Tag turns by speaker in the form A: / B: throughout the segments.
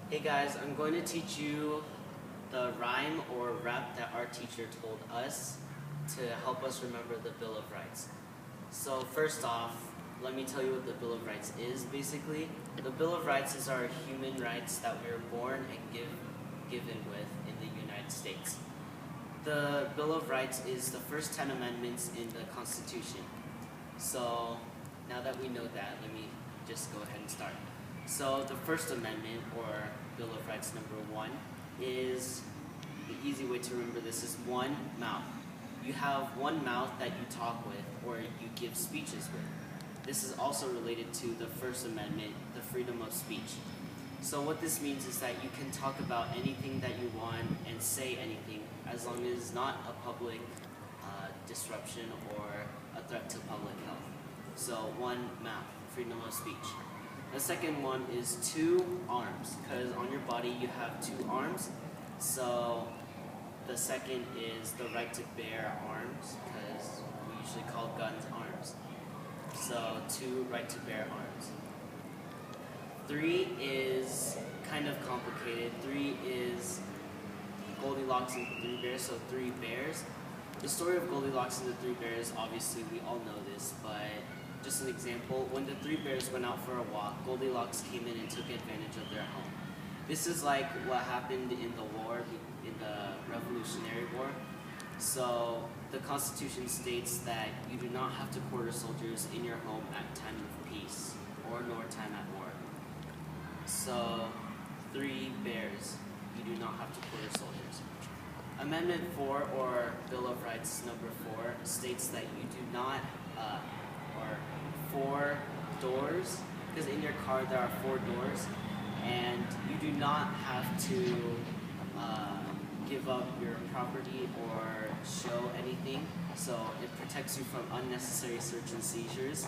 A: Hey guys, I'm going to teach you the rhyme or rap that our teacher told us to help us remember the Bill of Rights. So first off, let me tell you what the Bill of Rights is basically. The Bill of Rights is our human rights that we were born and given with in the United States. The Bill of Rights is the first 10 amendments in the Constitution. So now that we know that, let me just go ahead and start. So the First Amendment, or Bill of Rights number 1, is, the easy way to remember this is one mouth. You have one mouth that you talk with or you give speeches with. This is also related to the First Amendment, the freedom of speech. So what this means is that you can talk about anything that you want and say anything as long as it's not a public disruption or a threat to public health. So one mouth, freedom of speech. The second one is two arms, because on your body you have two arms. So the second is the right to bear arms, because we usually call guns arms. So two right to bear arms. 3 is kind of complicated. 3 is Goldilocks and the Three Bears, so 3 bears. The story of Goldilocks and the 3 bears, obviously we all know this, but just an example, when the 3 bears went out for a walk, Goldilocks came in and took advantage of their home. This is like what happened in the war, in the Revolutionary War. So the Constitution states that you do not have to quarter soldiers in your home at time of peace or nor time at war. So 3 bears, you do not have to quarter soldiers. Amendment 4, or Bill of Rights number 4, states that you do not, or 4 doors, because in your car there are 4 doors, and you do not have to give up your property or show anything, so it protects you from unnecessary search and seizures.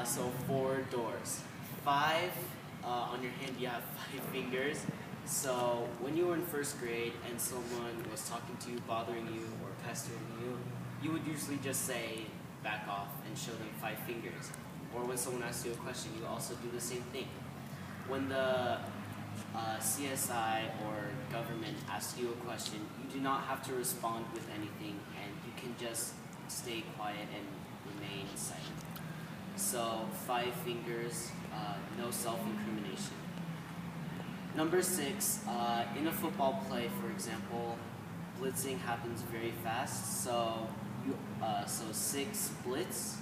A: So 4 doors. 5, on your hand you have 5 fingers. So when you were in first grade and someone was talking to you, bothering you, or pestering you, you would usually just say, back off, and show them 5 fingers. Or when someone asks you a question, you also do the same thing. When the CSI or government asks you a question, you do not have to respond with anything, and you can just stay quiet and remain silent. So 5 fingers, no self-incrimination. Number 6, in a football play, for example, blitzing happens very fast. So 6 blitz,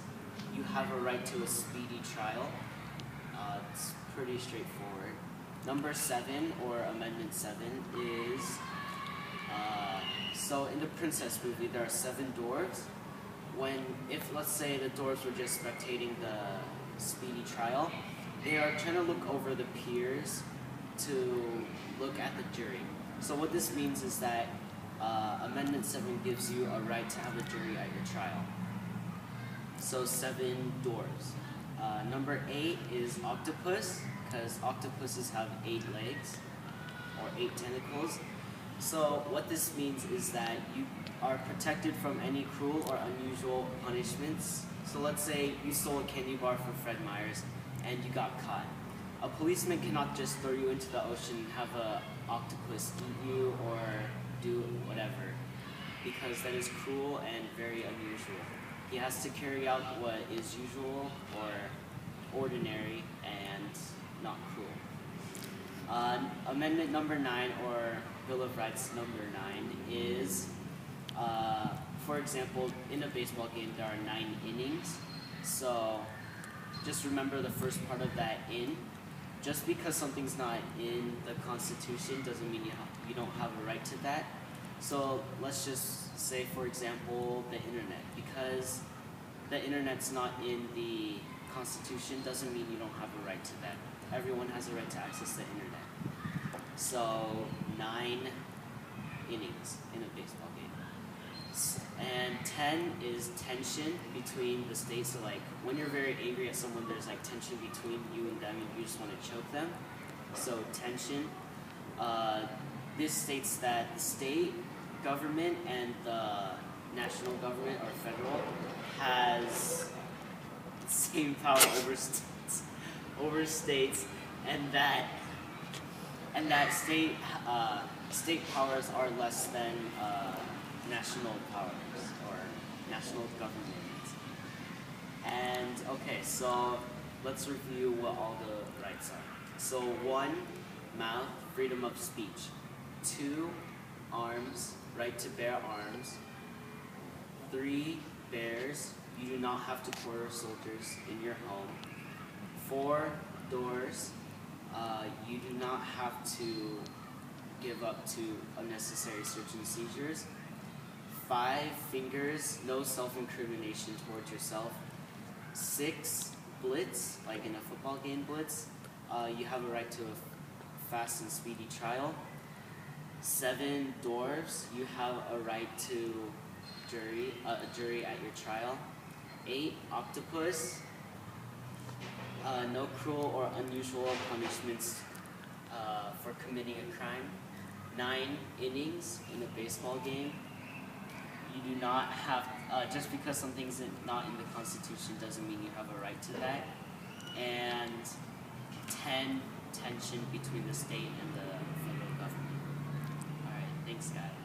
A: you have a right to a speedy trial. It's pretty straightforward. Number 7, or Amendment 7, is, so in the Princess movie, there are 7 dwarves. If let's say the dwarves were just spectating the speedy trial, they are trying to look over the piers to look at the jury. So what this means is that Amendment 7 gives you a right to have a jury at your trial. So 7 doors. Number 8 is octopus, because octopuses have 8 legs, or 8 tentacles. So what this means is that you are protected from any cruel or unusual punishments. So let's say you stole a candy bar from Fred Meyer's and you got caught. A policeman cannot just throw you into the ocean and have an octopus eat you or do whatever, because that is cruel and very unusual. He has to carry out what is usual or ordinary and not cruel. Amendment number 9, or Bill of Rights number 9, is, for example, in a baseball game there are 9 innings. So just remember the first part of that in. Just because something's not in the Constitution doesn't mean you don't have a right to that. So let's just say, for example, the internet. Because the internet's not in the Constitution doesn't mean you don't have a right to that. Everyone has a right to access the internet. So 9 innings in a baseball game. And 10 is tension between the states. So like when you're very angry at someone, there's like tension between you and them and you just want to choke them. So tension. This states that the state government and the national government, or federal, has the same power over states and that state powers are less than national powers or national government. And okay, so let's review what all the rights are. So 1, mouth, freedom of speech. 2, arms, right to bear arms. 3, bears, you do not have to quarter soldiers in your home. 4, doors, you do not have to give up to unnecessary search and seizures. 5, fingers, no self-incrimination towards yourself. 6, blitz, like in a football game blitz, you have a right to a fast and speedy trial. 7, dwarves, you have a right to a jury at your trial. 8, octopus, no cruel or unusual punishments for committing a crime. 9, innings in a baseball game. You do not have, just because something's not in the Constitution doesn't mean you have a right to that. And 10, tension between the state and the federal government. Alright, thanks guys.